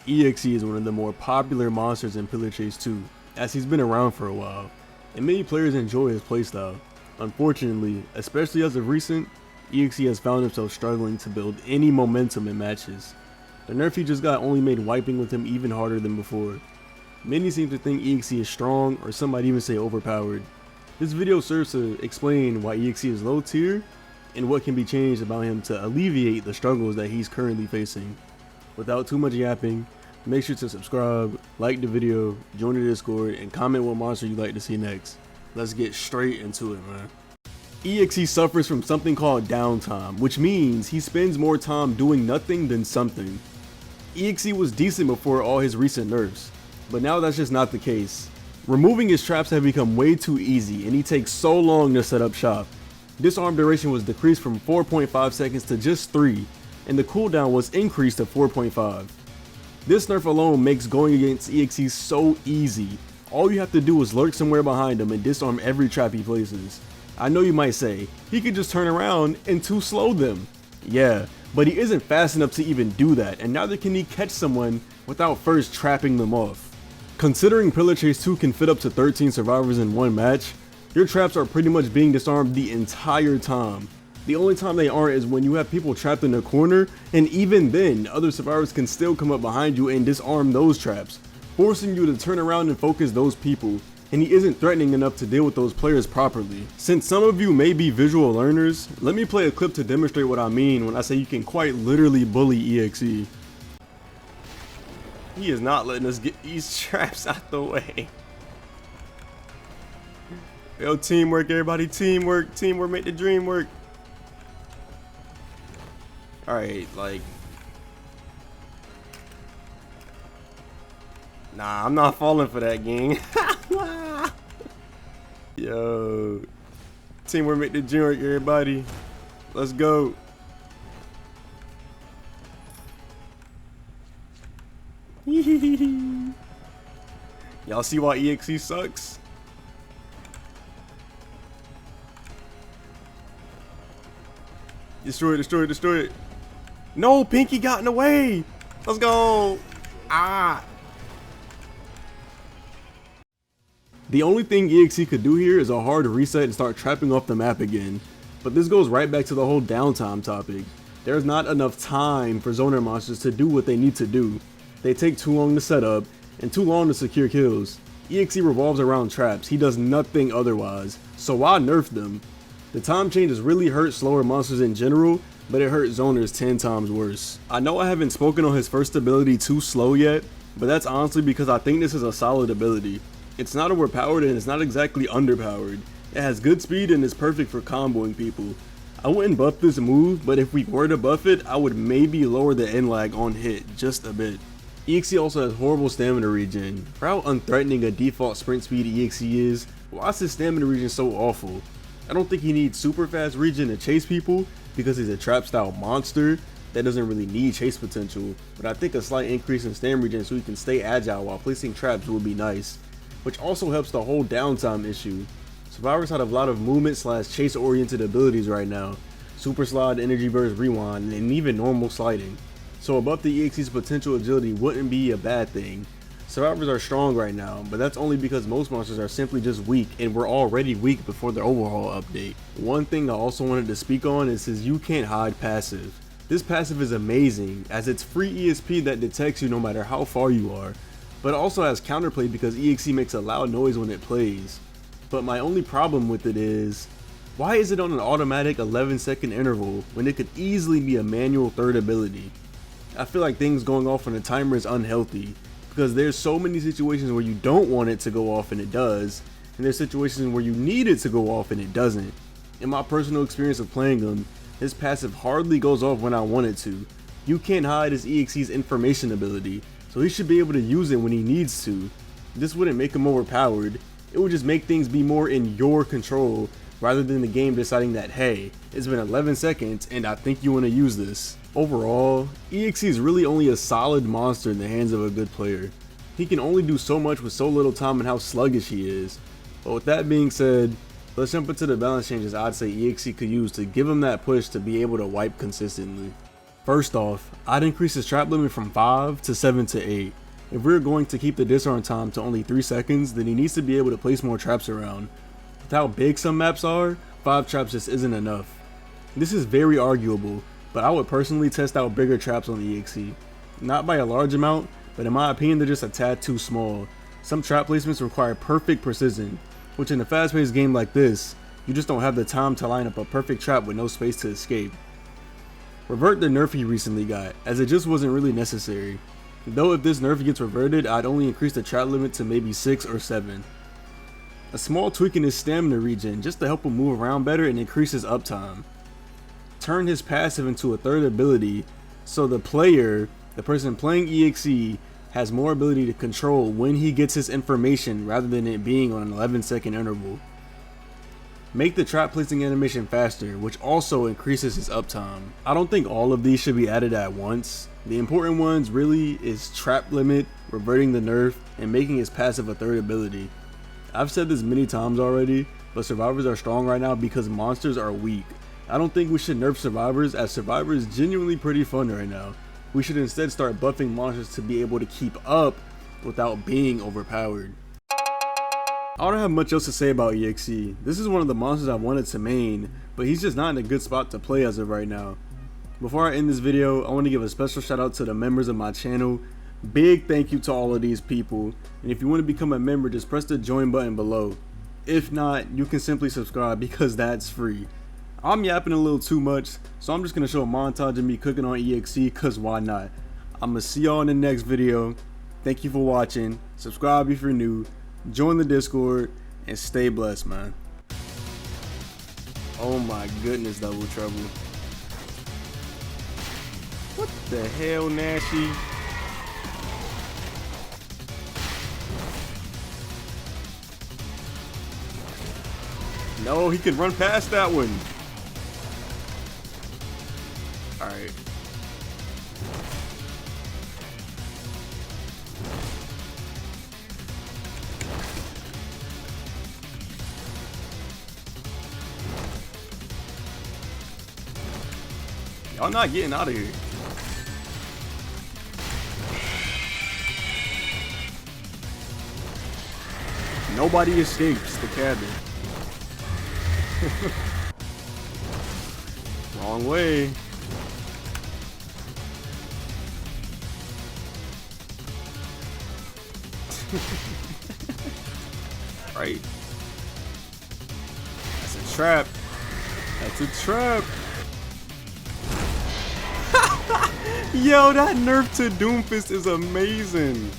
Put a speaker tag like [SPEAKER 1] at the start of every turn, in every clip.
[SPEAKER 1] EXE is one of the more popular monsters in Pillarchase 2, as he's been around for a while, and many players enjoy his playstyle. Unfortunately, especially as of recent, EXE has found himself struggling to build any momentum in matches. The nerf he just got only made wiping with him even harder than before. Many seem to think EXE is strong, or some might even say overpowered. This video serves to explain why EXE is low tier, and what can be changed about him to alleviate the struggles that he's currently facing. Without too much yapping, make sure to subscribe, like the video, join the Discord, and comment what monster you'd like to see next. Let's get straight into it, man. EXE suffers from something called downtime, which means he spends more time doing nothing than something. EXE was decent before all his recent nerfs, but now that's just not the case. Removing his traps have become way too easy, and he takes so long to set up shop. Disarm duration was decreased from 4.5 seconds to just 3, and the cooldown was increased to 4.5. This nerf alone makes going against EXE so easy. All you have to do is lurk somewhere behind him and disarm every trap he places. I know you might say, he could just turn around and slow them. Yeah, but he isn't fast enough to even do that, and neither can he catch someone without first trapping them off. Considering Pillarchase 2 can fit up to 13 survivors in one match, your traps are pretty much being disarmed the entire time. The only time they aren't is when you have people trapped in a corner, and even then, other survivors can still come up behind you and disarm those traps, forcing you to turn around and focus those people, and he isn't threatening enough to deal with those players properly. Since some of you may be visual learners, let me play a clip to demonstrate what I mean when I say you can quite literally bully EXE. He is not letting us get these traps out the way. Yo, teamwork, everybody, teamwork, make the dream work. Alright, like, nah, I'm not falling for that, gang. Yo, teamwork, make the dream work, everybody. Let's go. Y'all see why EXE sucks? Destroy it, destroy it, destroy it. No, Pinky got in the way. Let's go. Ah. The only thing EXE could do here is a hard reset and start trapping off the map again. But this goes right back to the whole downtime topic. There's not enough time for zoner monsters to do what they need to do. They take too long to set up and too long to secure kills. EXE revolves around traps. He does nothing otherwise. So why nerf them? The time changes really hurt slower monsters in general, but it hurt zoners 10 times worse. I know I haven't spoken on his first ability too slow yet, but that's honestly because I think this is a solid ability. It's not overpowered and it's not exactly underpowered. It has good speed and is perfect for comboing people. I wouldn't buff this move, but if we were to buff it, I would maybe lower the end lag on hit just a bit. EXE also has horrible stamina regen. For how unthreatening a default sprint speed EXE is, why is his stamina regen so awful? I don't think he needs super fast regen to chase people because he's a trap style monster that doesn't really need chase potential, but I think a slight increase in stamina regen so he can stay agile while placing traps would be nice, which also helps the whole downtime issue. Survivors have a lot of movement / chase oriented abilities right now, super slide, energy burst, rewind, and even normal sliding. So a buff to EXE's potential agility wouldn't be a bad thing. Survivors are strong right now, but that's only because most monsters are simply just weak and were already weak before the overhaul update. One thing I also wanted to speak on is his You Can't Hide passive. This passive is amazing as it's free ESP that detects you no matter how far you are, but it also has counterplay because EXE makes a loud noise when it plays. But my only problem with it is, why is it on an automatic 11-second interval when it could easily be a manual third ability? I feel like things going off on a timer is unhealthy, because there's so many situations where you don't want it to go off and it does, and there's situations where you need it to go off and it doesn't. In my personal experience of playing them, this passive hardly goes off when I want it to. You Can't Hide is EXE's information ability, so he should be able to use it when he needs to. This wouldn't make him overpowered, it would just make things be more in your control rather than the game deciding that, hey, it's been 11 seconds and I think you want to use this. Overall, EXE is really only a solid monster in the hands of a good player. He can only do so much with so little time and how sluggish he is. But with that being said, let's jump into the balance changes I'd say EXE could use to give him that push to be able to wipe consistently. First off, I'd increase his trap limit from 5 to 7 to 8. If we're going to keep the disarm time to only 3 seconds, then he needs to be able to place more traps around. With how big some maps are, 5 traps just isn't enough. This is very arguable, but I would personally test out bigger traps on the EXE. Not by a large amount, but in my opinion they're just a tad too small. Some trap placements require perfect precision, which in a fast-paced game like this, you just don't have the time to line up a perfect trap with no space to escape. Revert the nerf he recently got, as it just wasn't really necessary. Though if this nerf gets reverted, I'd only increase the trap limit to maybe 6 or 7. A small tweak in his stamina regen just to help him move around better and increase his uptime. Turn his passive into a third ability so the person playing EXE, has more ability to control when he gets his information rather than it being on an 11-second interval. Make the trap placing animation faster, which also increases his uptime. I don't think all of these should be added at once. The important ones really is trap limit, reverting the nerf, and making his passive a third ability. I've said this many times already, but survivors are strong right now because monsters are weak. I don't think we should nerf survivors, as survivor is genuinely pretty fun right now. We should instead start buffing monsters to be able to keep up without being overpowered. I don't have much else to say about EXE. This is one of the monsters I wanted to main, but he's just not in a good spot to play as of right now. Before I end this video, I want to give a special shout out to the members of my channel. Big thank you to all of these people, and if you want to become a member, just press the join button below. If not, you can simply subscribe because that's free. I'm yapping a little too much, so I'm just going to show a montage of me cooking on EXE, cause why not. I'm going to see y'all in the next video. Thank you for watching. Subscribe if you're new. Join the Discord, and stay blessed, man. Oh my goodness, double trouble. What the hell, Nashy? No, he can run past that one. Alright. Y'all not getting out of here. Nobody escapes the cabin. Wrong way. Right. That's a trap. That's a trap. Yo, that nerf to Doomfist is amazing.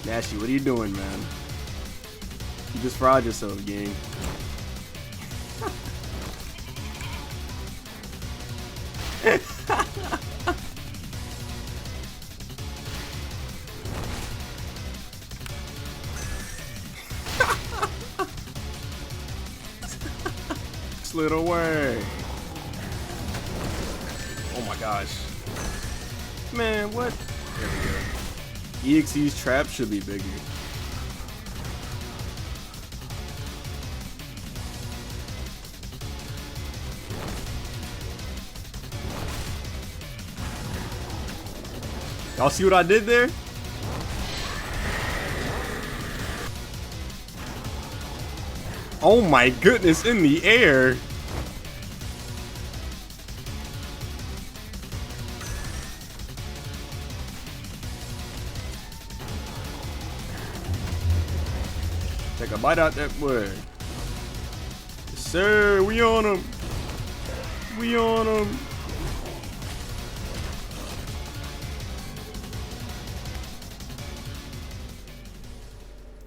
[SPEAKER 1] Nashy, what are you doing, man? You just fried yourself, gang. Slid away. Oh my gosh. Man, what? There we go. EXE's trap should be bigger. Y'all see what I did there? Oh my goodness, in the air. Take a bite out that boy. Yes, sir, we on him. We on him.